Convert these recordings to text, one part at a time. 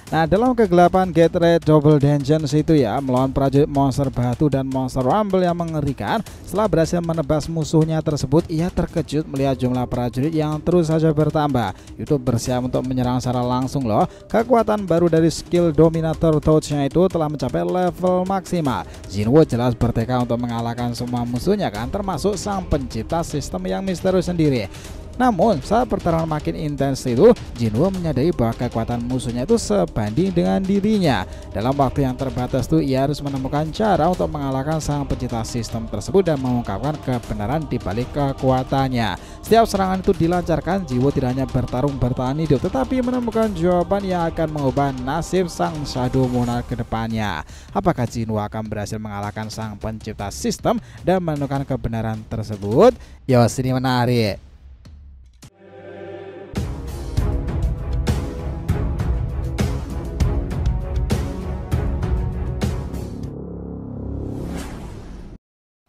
Nah, dalam kegelapan Get Red Double Dungeons itu ya, melawan prajurit monster batu dan monster rumble yang mengerikan. Setelah berhasil menebas musuhnya tersebut, ia terkejut melihat jumlah prajurit yang terus saja bertambah. YouTube bersiap untuk menyerang secara langsung loh. Kekuatan baru dari skill Dominator Touch-nya itu telah mencapai level maksimal. Jinwo jelas bertekad untuk mengalahkan semua musuhnya kan, termasuk sang pencipta sistem yang misterius sendiri. Namun saat pertarungan makin intens itu, Jinwo menyadari bahwa kekuatan musuhnya itu sebanding dengan dirinya. Dalam waktu yang terbatas itu, ia harus menemukan cara untuk mengalahkan sang pencipta sistem tersebut dan mengungkapkan kebenaran di balik kekuatannya. Setiap serangan itu dilancarkan, Jinwo tidak hanya bertahan hidup, tetapi menemukan jawaban yang akan mengubah nasib sang Shadow Monarch ke depannya. Apakah Jinwo akan berhasil mengalahkan sang pencipta sistem dan menemukan kebenaran tersebut? Yos, ini menarik.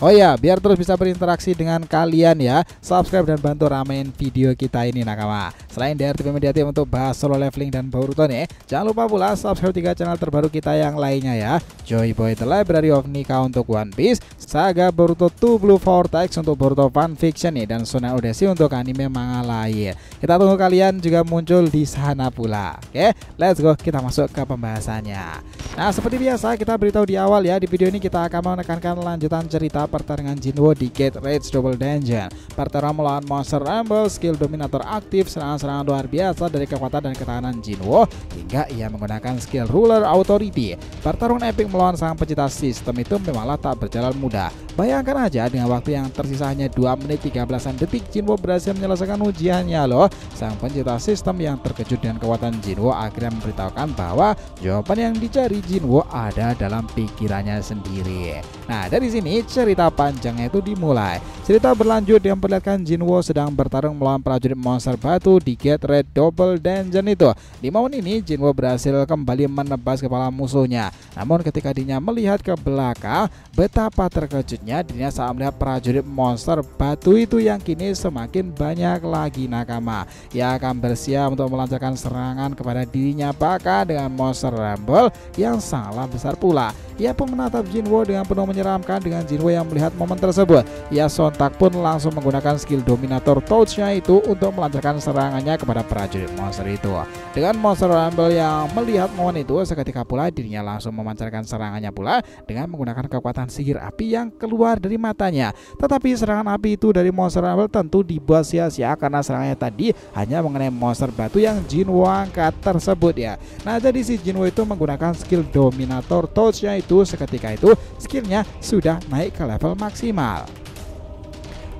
Oh ya, biar terus bisa berinteraksi dengan kalian ya, subscribe dan bantu ramein video kita ini nakama. Selain dari RTP Media Team untuk bahas solo leveling dan Boruto nih, jangan lupa pula subscribe 3 channel terbaru kita yang lainnya ya. Joy Boy The Library of Nika untuk One Piece, Saga Boruto 2 Blue Vortex untuk Boruto Fanfiction nih, dan Shonen Odyssey untuk anime manga lain. Kita tunggu kalian juga muncul di sana pula. Oke, let's go, kita masuk ke pembahasannya. Nah, seperti biasa kita beritahu di awal ya, di video ini kita akan menekankan lanjutan cerita pertarungan Jinwo di Get Red Double Dungeon. Pertarungan melawan monster rumble, skill dominator aktif, serangan-serangan luar biasa dari kekuatan dan ketahanan Jinwo, hingga ia menggunakan skill ruler authority. Pertarungan epic melawan sang pencipta sistem itu memanglah tak berjalan mudah. Bayangkan aja dengan waktu yang tersisa hanya 2 menit 13 detik, Jinwo berhasil menyelesaikan ujiannya loh. Sang pencipta sistem yang terkejut dengan kekuatan Jinwo akhirnya memberitahukan bahwa jawaban yang dicari Jinwo ada dalam pikirannya sendiri. Nah, dari sini cerita panjangnya itu dimulai. Cerita berlanjut yang memperlihatkan Jinwo sedang bertarung melawan prajurit monster batu di Get Red Double Dungeon itu. Di momen ini Jinwo berhasil kembali menebas kepala musuhnya. Namun ketika dirinya melihat ke belakang, betapa terkejutnya dirinya saat melihat prajurit monster batu itu yang kini semakin banyak lagi nakama. Ia akan bersiap untuk melancarkan serangan kepada dirinya, bahkan dengan monster rumble yang sangatlah besar pula. Ia pun menatap Jinwo dengan penuh menyeramkan. Dengan Jinwo yang melihat momen tersebut, ia sontak pun langsung menggunakan skill Dominator Touch-nya itu untuk melancarkan serangannya kepada prajurit monster itu. Dengan monster rumble yang melihat momen itu, seketika pula dirinya langsung memancarkan serangannya pula dengan menggunakan kekuatan sihir api yang keluar dari matanya. Tetapi serangan api itu dari monster rumble tentu dibuat sia-sia karena serangannya tadi hanya mengenai monster batu yang Jinwo angkat tersebut ya. Nah, jadi si Jinwo itu menggunakan skill Dominator Touch-nya itu, seketika itu skillnya sudah naik ke level maksimal.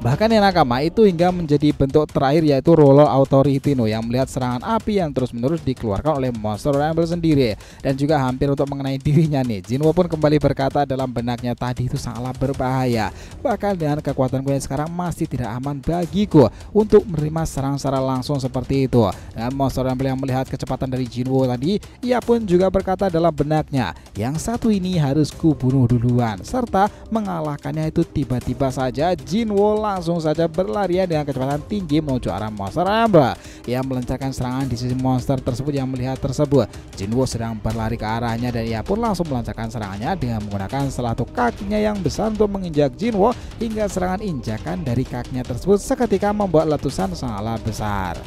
Bahkan yang nakama itu hingga menjadi bentuk terakhir, yaitu Roller Authority yang melihat serangan api yang terus-menerus dikeluarkan oleh monster rumble sendiri. Dan juga hampir untuk mengenai dirinya nih, Jinwo pun kembali berkata dalam benaknya, tadi itu sangatlah berbahaya. Bahkan dengan kekuatanku yang sekarang masih tidak aman bagiku untuk menerima serang secara langsung seperti itu. Dengan monster rumble yang melihat kecepatan dari Jinwo tadi, ia pun juga berkata dalam benaknya, yang satu ini harus kubunuh duluan. Serta mengalahkannya itu tiba-tiba saja Jinwo langsung saja berlari dengan kecepatan tinggi menuju arah monster rumble. Ia melancarkan serangan di sisi monster tersebut yang melihat tersebut. Jinwo sedang berlari ke arahnya dan ia pun langsung melancarkan serangannya dengan menggunakan salah satu kakinya yang besar untuk menginjak Jinwo, hingga serangan injakan dari kakinya tersebut seketika membuat letusan sangatlah besar.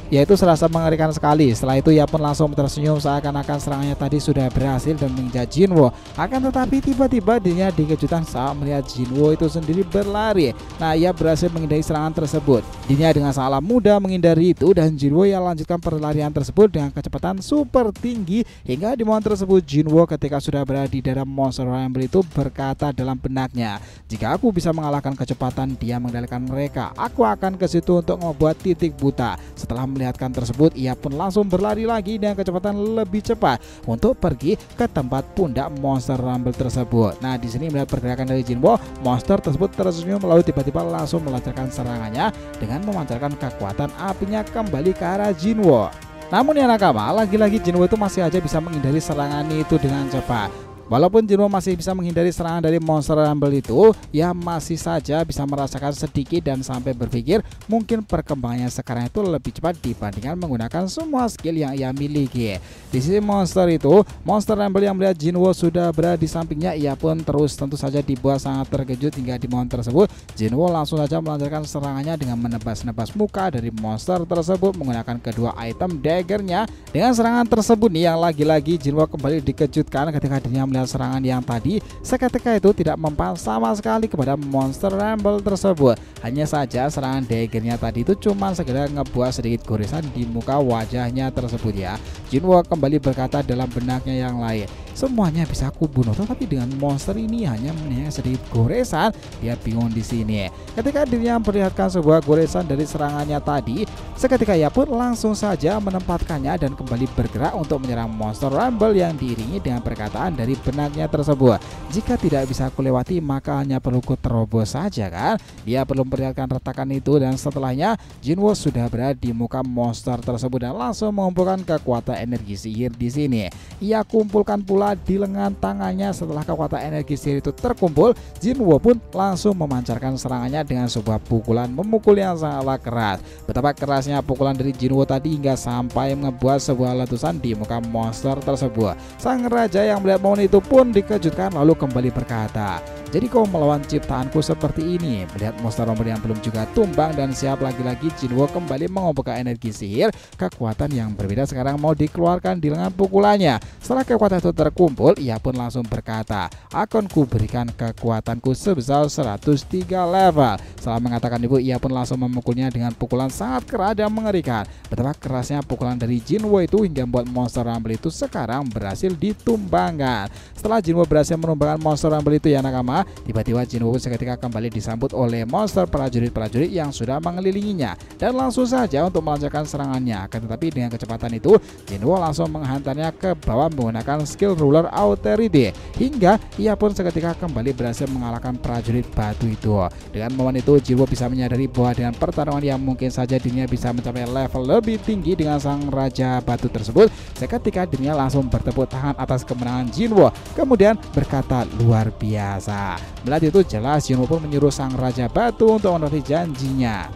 Yaitu serasa mengerikan sekali. Setelah itu ia pun langsung tersenyum seakan-akan serangannya tadi sudah berhasil dan menginjak Jinwo. Akan tetapi tiba-tiba dirinya dikejutkan saat melihat Jinwo itu sendiri berlari. Nah, ia berhasil menghindari serangan tersebut. Dirinya dengan sangat mudah menghindari itu, dan Jinwo yang lanjutkan perlarian tersebut dengan kecepatan super tinggi. Hingga di momen tersebut Jinwo ketika sudah berada di dalam monster rumble itu berkata dalam benaknya, jika aku bisa mengalahkan kecepatan dia mengendalikan mereka, aku akan ke situ untuk membuat titik buta. Setelah melihatkan tersebut, ia pun langsung berlari lagi dengan kecepatan lebih cepat untuk pergi ke tempat pundak monster rumble tersebut. Nah, di sini melihat pergerakan dari Jinwo, monster tersebut tersenyum lalu tiba-tiba langsung melancarkan serangannya dengan memancarkan kekuatan apinya kembali ke arah Jinwo. Namun ya nakama, lagi-lagi Jinwo itu masih aja bisa menghindari serangan itu dengan cepat. Walaupun Jinwo masih bisa menghindari serangan dari Monster Rumble itu, ia masih saja bisa merasakan sedikit dan sampai berpikir mungkin perkembangannya sekarang itu lebih cepat dibandingkan menggunakan semua skill yang ia miliki. Di sisi Monster itu, Monster Rumble yang melihat Jinwo sudah berada di sampingnya, ia pun terus tentu saja dibuat sangat terkejut hingga di momen tersebut Jinwo langsung saja melancarkan serangannya dengan menebas-nebas muka dari monster tersebut menggunakan kedua item daggernya. Dengan serangan tersebut nih yang lagi-lagi Jinwo kembali dikejutkan ketika dirinya melihat serangan yang tadi seketika itu tidak mempan sama sekali kepada Monster Rumble tersebut. Hanya saja serangan daggernya tadi itu cuma segera ngebuat sedikit goresan di muka wajahnya tersebut ya. Jinwo kembali berkata dalam benaknya yang lain, semuanya bisa aku bunuh, tetapi dengan monster ini hanya sedikit goresan. Dia bingung di sini. Ketika dirinya memperlihatkan sebuah goresan dari serangannya tadi, seketika ia pun langsung saja menempatkannya dan kembali bergerak untuk menyerang Monster Rumble yang diiringi dengan perkataan dari benaknya tersebut, jika tidak bisa aku lewati maka hanya perlu ku terobos saja kan. Dia perlu memperlihatkan retakan itu dan setelahnya Jinwo sudah berada di muka monster tersebut dan langsung mengumpulkan kekuatan energi sihir di sini. Ia kumpulkan pula di lengan tangannya. Setelah kekuatan energi sihir itu terkumpul, Jinwo pun langsung memancarkan serangannya dengan sebuah pukulan memukul yang sangatlah keras. Betapa kerasnya pukulan dari Jinwo tadi hingga sampai membuat sebuah letusan di muka monster tersebut. Sang raja yang melihat momen itu pun dikejutkan lalu kembali berkata, jadi kau melawan ciptaanku seperti ini? Melihat Monster Rumble yang belum juga tumbang dan siap, lagi-lagi Jinwo kembali mengumpulkan energi sihir. Kekuatan yang berbeda sekarang mau dikeluarkan di lengan pukulannya. Setelah kekuatan itu terkumpul, ia pun langsung berkata, akan ku berikan kekuatanku sebesar 103 level. Setelah mengatakan itu, ia pun langsung memukulnya dengan pukulan sangat keras dan mengerikan. Betapa kerasnya pukulan dari Jinwo itu hingga membuat Monster Rumble itu sekarang berhasil ditumbangkan. Setelah Jinwo berhasil menumbangkan Monster Rumble itu ya nakama, tiba-tiba Jinwo seketika kembali disambut oleh monster prajurit-prajurit yang sudah mengelilinginya dan langsung saja untuk melancarkan serangannya. Akan tetapi dengan kecepatan itu Jinwo langsung menghantarnya ke bawah menggunakan skill Ruler Authority hingga ia pun seketika kembali berhasil mengalahkan prajurit batu itu. Dengan momen itu Jinwo bisa menyadari bahwa dengan pertarungan yang mungkin saja dirinya bisa mencapai level lebih tinggi dengan sang raja batu tersebut. Seketika dirinya langsung bertepuk tangan atas kemenangan Jinwo, kemudian berkata luar biasa. Melihat itu jelas Jinwo pun menyuruh sang raja batu untuk menepati janjinya.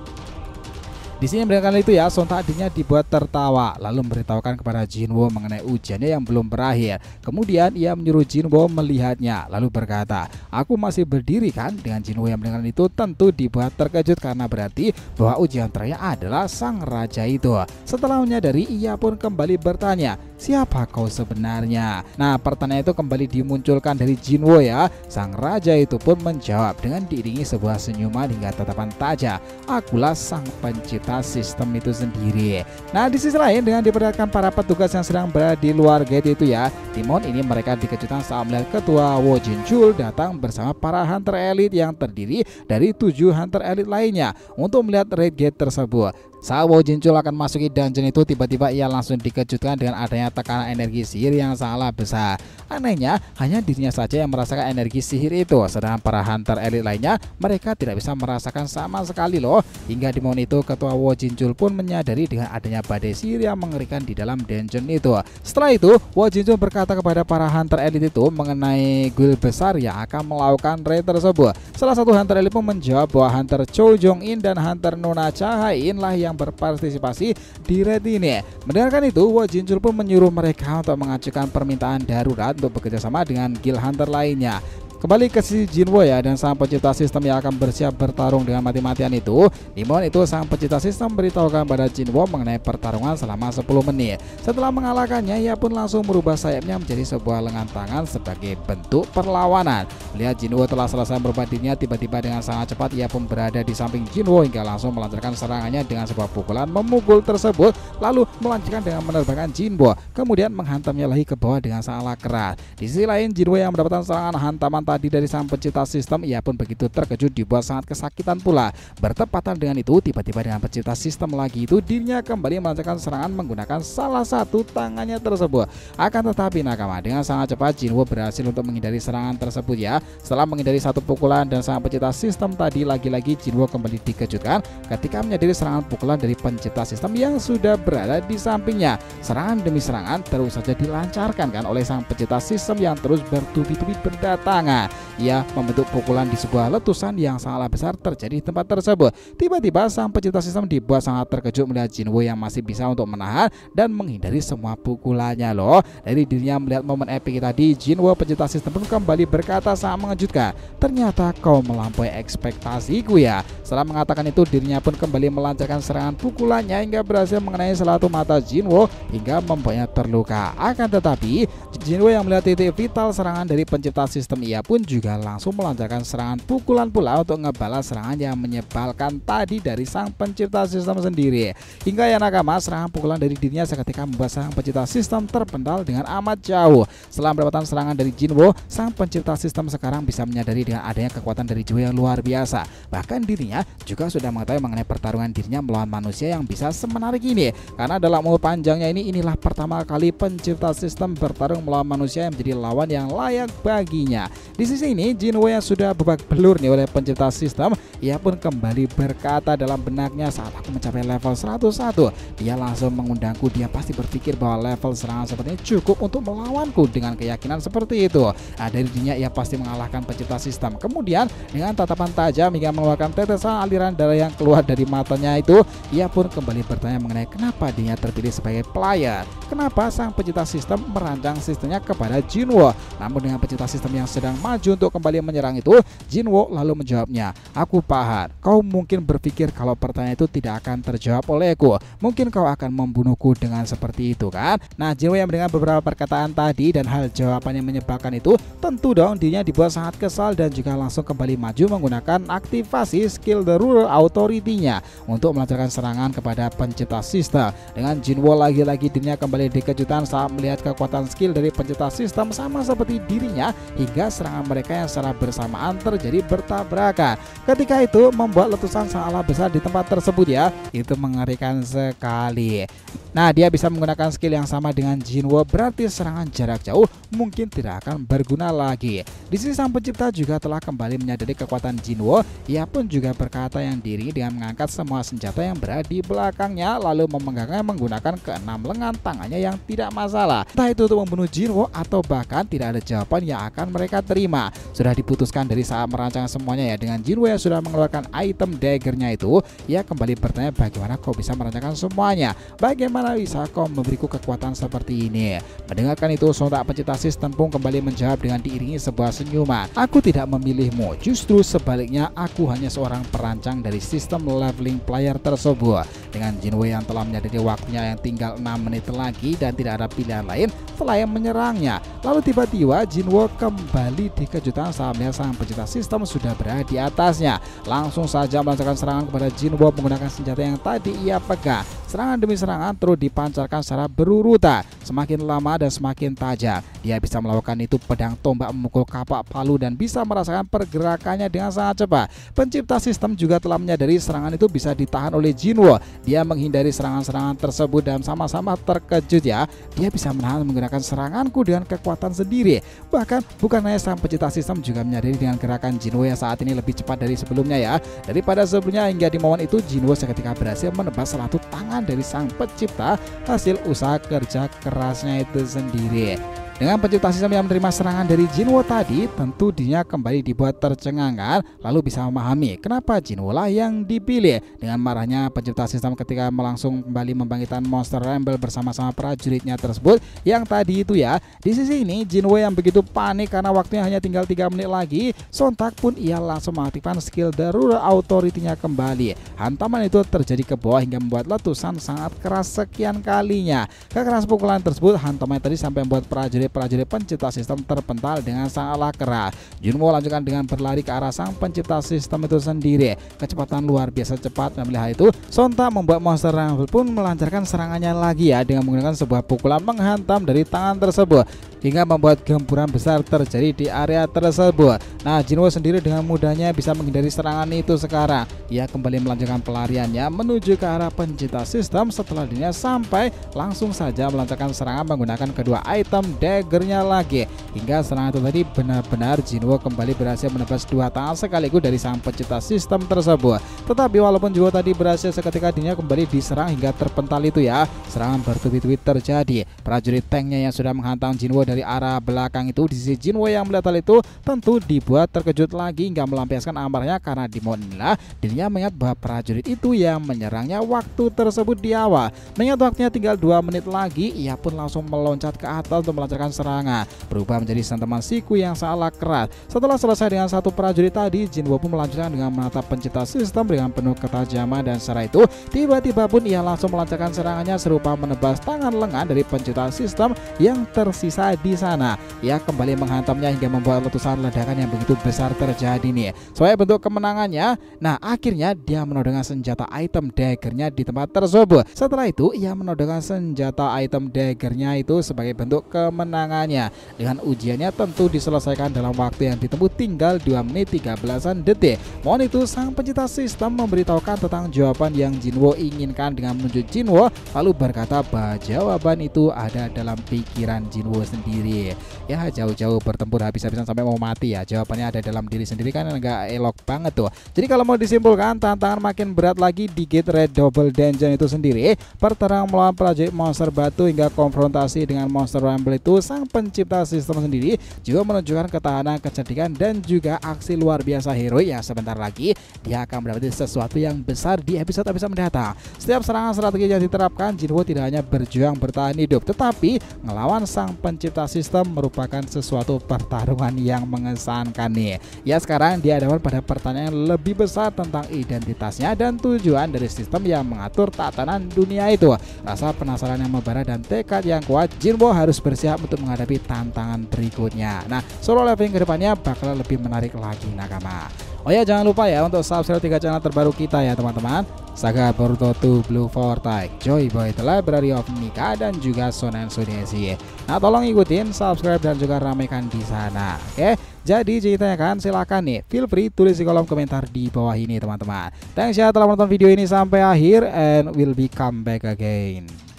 Di sini mendengarkan itu ya, sontak dirinya dibuat tertawa lalu memberitahukan kepada Jinwo mengenai ujiannya yang belum berakhir. Kemudian ia menyuruh Jinwo melihatnya lalu berkata, aku masih berdiri kan? Dengan Jinwo yang mendengarkan itu tentu dibuat terkejut karena berarti bahwa ujian terakhir adalah sang raja itu. Setelah menyadari, ia pun kembali bertanya, siapa kau sebenarnya? Nah, pertanyaan itu kembali dimunculkan dari Jinwo ya. Sang raja itu pun menjawab dengan diiringi sebuah senyuman hingga tatapan tajam, akulah sang pencipta sistem itu sendiri. Nah, di sisi lain dengan diperlihatkan para petugas yang sedang berada di luar gate itu ya, di momen ini mereka dikejutkan saat melihat ketua Wo Jinchul datang bersama para hunter elite yang terdiri dari 7 hunter elite lainnya untuk melihat raid gate tersebut. Saat Wo Jinchul akan masuki dungeon itu, tiba-tiba ia langsung dikejutkan dengan adanya tekanan energi sihir yang sangatlah besar. Anehnya, hanya dirinya saja yang merasakan energi sihir itu, sedangkan para hunter elite lainnya mereka tidak bisa merasakan sama sekali loh. Hingga di momen itu ketua Wo Jinchul pun menyadari dengan adanya badai sihir yang mengerikan di dalam dungeon itu. Setelah itu, Wo Jinchul berkata kepada para hunter elite itu mengenai guild besar yang akan melakukan raid tersebut. Salah satu hunter elite pun menjawab bahwa hunter Cho Jong In dan hunter Nona Chahain lah yang berpartisipasi di raid ini. Mendengarkan itu, Wo Jinchul pun menyuruh mereka untuk mengajukan permintaan darurat untuk bekerjasama dengan guild hunter lainnya. Kembali ke sisi Jinwo ya, dan sang pencipta sistem yang akan bersiap bertarung dengan mati-matian itu. Di momen itu sang pencipta sistem beritahukan pada Jinwo mengenai pertarungan selama 10 menit. Setelah mengalahkannya, ia pun langsung merubah sayapnya menjadi sebuah lengan tangan sebagai bentuk perlawanan. Melihat Jinwo telah selesai merubah dirinya, tiba-tiba dengan sangat cepat ia pun berada di samping Jinwo hingga langsung melancarkan serangannya dengan sebuah pukulan memukul tersebut, lalu melanjutkan dengan menerbangkan Jinwo, kemudian menghantamnya lagi ke bawah dengan sangatlah keras. Di sisi lain, Jinwo yang mendapatkan serangan hantaman tadi dari sang pencipta sistem, ia pun begitu terkejut dibuat sangat kesakitan pula. Bertepatan dengan itu, tiba-tiba dengan pencipta sistem lagi itu dirinya kembali melancarkan serangan menggunakan salah satu tangannya tersebut. Akan tetapi nakama, dengan sangat cepat Jinwo berhasil untuk menghindari serangan tersebut ya. Setelah menghindari satu pukulan dan sang pencipta sistem tadi, lagi-lagi Jinwo kembali dikejutkan ketika menyadari serangan pukulan dari pencipta sistem yang sudah berada di sampingnya. Serangan demi serangan terus saja dilancarkan kan oleh sang pencipta sistem yang terus bertubi-tubi berdatangan. Ia membentuk pukulan di sebuah letusan yang sangatlah besar terjadi di tempat tersebut. Tiba-tiba sang pencipta sistem dibuat sangat terkejut melihat Jinwo yang masih bisa untuk menahan dan menghindari semua pukulannya loh. Dari dirinya melihat momen epic tadi, Jinwo pencipta sistem pun kembali berkata sangat mengejutkan, "Ternyata kau melampaui ekspektasiku ya." Setelah mengatakan itu, dirinya pun kembali melancarkan serangan pukulannya hingga berhasil mengenai selatu mata Jinwo hingga membuatnya terluka. Akan tetapi Jinwo yang melihat titik vital serangan dari pencipta sistem, ia pun juga langsung melancarkan serangan pukulan pula untuk ngebalas serangan yang menyebalkan tadi dari sang pencipta sistem sendiri. Hingga ya nakama, serangan pukulan dari dirinya seketika membuat sang pencipta sistem terpental dengan amat jauh. Setelah mendapatkan serangan dari Jinwo, sang pencipta sistem sekarang bisa menyadari dengan adanya kekuatan dari Jinwo yang luar biasa. Bahkan dirinya juga sudah mengetahui mengenai pertarungan dirinya melawan manusia yang bisa semenarik ini. Karena dalam umur panjangnya inilah pertama kali pencipta sistem bertarung melawan manusia yang menjadi lawan yang layak baginya. Di sisi ini Jinwo yang sudah babak belur nih oleh pencipta sistem, ia pun kembali berkata dalam benaknya, "Saat aku mencapai level 101, dia langsung mengundangku. Dia pasti berpikir bahwa level serangan sepertinya cukup untuk melawanku." Dengan keyakinan seperti itu, dari dirinya ia pasti mengalahkan pencipta sistem. Kemudian dengan tatapan tajam hingga mengeluarkan tetesan aliran darah yang keluar dari matanya itu, ia pun kembali bertanya mengenai kenapa dirinya terpilih sebagai player. Kenapa sang pencipta sistem merancang sistemnya kepada Jinwo. Namun dengan pencipta sistem yang sedang maju untuk kembali menyerang itu, Jinwo lalu menjawabnya, "Aku paham, kau mungkin berpikir kalau pertanyaan itu tidak akan terjawab olehku. Mungkin kau akan membunuhku dengan seperti itu kan?" Nah, Jinwo yang mendengar beberapa perkataan tadi dan hal jawabannya menyebalkan itu, tentu dong dirinya dibuat sangat kesal dan juga langsung kembali maju menggunakan aktivasi skill The Ruler Authority-nya untuk melancarkan serangan kepada pencipta sistem. Dengan Jinwo lagi-lagi dirinya kembali dikejutkan saat melihat kekuatan skill dari pencipta sistem sama seperti dirinya, hingga serangan mereka yang secara bersamaan terjadi bertabrakan. Ketika itu membuat letusan sangatlah besar di tempat tersebut ya. Itu mengerikan sekali. Nah, dia bisa menggunakan skill yang sama dengan Jinwo, berarti serangan jarak jauh mungkin tidak akan berguna lagi. Di sisi sang pencipta juga telah kembali menyadari kekuatan Jinwo. Ia pun juga berkata yang diri dengan mengangkat semua senjata yang berada di belakangnya lalu memenggangnya menggunakan keenam lengan tangannya yang tidak masalah. Entah itu untuk membunuh Jinwo atau bahkan tidak ada jawaban yang akan mereka terima. Sudah diputuskan dari saat merancang semuanya ya. Dengan Jinwo yang sudah mengeluarkan item daggernya itu, ia kembali bertanya, "Bagaimana kau bisa merancangkan semuanya? Bagaimana bisa kau memberiku kekuatan seperti ini?" Mendengarkan itu, sontak pencipta sistem pun kembali menjawab dengan diiringi sebuah senyuman, "Aku tidak memilihmu, justru sebaliknya aku hanya seorang perancang dari sistem leveling player tersebut." Dengan Jinwo yang telah menyadari waktunya yang tinggal 6 menit lagi dan tidak ada pilihan lain selain menyerangnya. Lalu tiba-tiba Jinwo kembali dikejutkan saat melihat sang pencipta sistem sudah berada di atasnya. Langsung saja melancarkan serangan kepada Jinwo menggunakan senjata yang tadi ia pegang. Serangan demi serangan terus dipancarkan secara berurutan, semakin lama dan semakin tajam. Dia bisa melakukan itu pedang tombak memukul kapak palu dan bisa merasakan pergerakannya dengan sangat cepat. Pencipta sistem juga telah menyadari serangan itu bisa ditahan oleh Jinwo. Dia menghindari serangan-serangan tersebut dan sama-sama terkejut ya. Dia bisa menahan menggunakan seranganku dengan kekuatan sendiri. Bahkan bukan hanya sang pencipta sistem juga menyadari dengan gerakan Jinwo yang saat ini lebih cepat dari sebelumnya ya. Daripada sebelumnya, hingga di momen itu Jinwo seketika berhasil menebas selatu tangan dari sang pencipta hasil usaha kerja kerasnya itu sendiri. Dengan pencipta sistem yang menerima serangan dari Jinwo tadi, tentu dirinya kembali dibuat tercengang lalu bisa memahami kenapa Jinwo lah yang dipilih. Dengan marahnya pencipta sistem ketika langsung kembali membangkitkan monster Rumble bersama-sama prajuritnya tersebut yang tadi itu ya. Di sisi ini Jinwo yang begitu panik karena waktunya hanya tinggal 3 menit lagi, sontak pun ia langsung mengaktifkan skill The Ruler Authority-nya kembali. Hantaman itu terjadi ke bawah hingga membuat letusan sangat keras sekian kalinya. Kekeras pukulan tersebut hantaman tadi sampai membuat prajurit pencipta sistem terpental dengan sangatlah keras. Jinwo lanjutkan dengan berlari ke arah sang pencipta sistem itu sendiri. Kecepatan luar biasa cepat, dan melihat itu sontak membuat monster Rumble pun melancarkan serangannya lagi ya dengan menggunakan sebuah pukulan menghantam dari tangan tersebut. hingga membuat gempuran besar terjadi di area tersebut. Nah, Jinwo sendiri dengan mudahnya bisa menghindari serangan itu sekarang. Ia kembali melanjutkan pelariannya menuju ke arah pencipta sistem. Setelah dirinya sampai, langsung saja melancarkan serangan menggunakan kedua item daggernya lagi. Hingga serangan itu tadi benar-benar Jinwo kembali berhasil menebas dua tangan sekaligus dari sang pencipta sistem tersebut. Tetapi walaupun Jinwo tadi berhasil, seketika dirinya kembali diserang hingga terpental itu ya. Serangan bertubi-tubi terjadi. Prajurit tanknya yang sudah menghantam Jinwo dari arah belakang itu, di sisi Jinwo yang melihat hal itu tentu dibuat terkejut lagi hingga melampiaskan amarnya, karena di momen inilah dirinya mengingat bahwa prajurit itu yang menyerangnya waktu tersebut di awal. Mengingat waktunya tinggal 2 menit lagi, ia pun langsung meloncat ke atas untuk melancarkan serangan, berubah menjadi sentaman siku yang sangat keras. Setelah selesai dengan satu prajurit tadi, Jinwo pun melanjutkan dengan menatap pencipta sistem dengan penuh ketajaman, dan setelah itu tiba-tiba pun ia langsung melancarkan serangannya serupa menebas tangan lengan dari pencipta sistem yang tersisa di sana. Ia kembali menghantamnya hingga membuat letusan ledakan yang begitu besar terjadi nih. Sebagai bentuk kemenangannya, nah akhirnya dia menodongkan senjata item daggernya di tempat tersebut. Setelah itu ia menodongkan senjata item daggernya itu sebagai bentuk kemenangannya. Dengan ujiannya tentu diselesaikan dalam waktu yang ditempuh tinggal 2 menit 13-an detik. Mohon itu sang pencipta sistem memberitahukan tentang jawaban yang Jinwo inginkan dengan menunjuk Jinwo, lalu berkata bahwa jawaban itu ada dalam pikiran Jinwo sendiri. Ya, jauh-jauh bertempur habis-habisan sampai mau mati ya, jawabannya ada dalam diri sendiri, kan enggak elok banget tuh. Jadi kalau mau disimpulkan, tantangan makin berat lagi di Gate Red Double Dungeon itu sendiri. Pertarungan melawan prajurit monster batu hingga konfrontasi dengan monster rumble itu, sang pencipta sistem sendiri juga menunjukkan ketahanan, kecerdikan, dan juga aksi luar biasa hero yang sebentar lagi dia akan mendapati sesuatu yang besar di episode-episode mendatang. Setiap serangan strategi yang diterapkan, Jinwo tidak hanya berjuang bertahan hidup, tetapi ngelawan sang pencipta sistem merupakan sesuatu pertarungan yang mengesankan nih. Ya, sekarang dihadapkan pada pertanyaan lebih besar tentang identitasnya dan tujuan dari sistem yang mengatur tatanan dunia itu. Rasa penasaran yang membara dan tekad yang kuat, Jinwo harus bersiap untuk menghadapi tantangan berikutnya. Nah, solo leveling kedepannya bakal lebih menarik lagi nakama. Oh ya, jangan lupa ya untuk subscribe 3 channel terbaru kita ya teman-teman. Saga Boruto 2 Blue Vortex, Joy Boy The Library of Nika, dan juga Shonen Sudesi. Nah, tolong ikutin, subscribe, dan juga ramaikan di sana. Oke, jadi ceritanya kan silahkan nih, feel free tulis di kolom komentar di bawah ini teman-teman. Thanks ya telah menonton video ini sampai akhir, and we'll be come back again.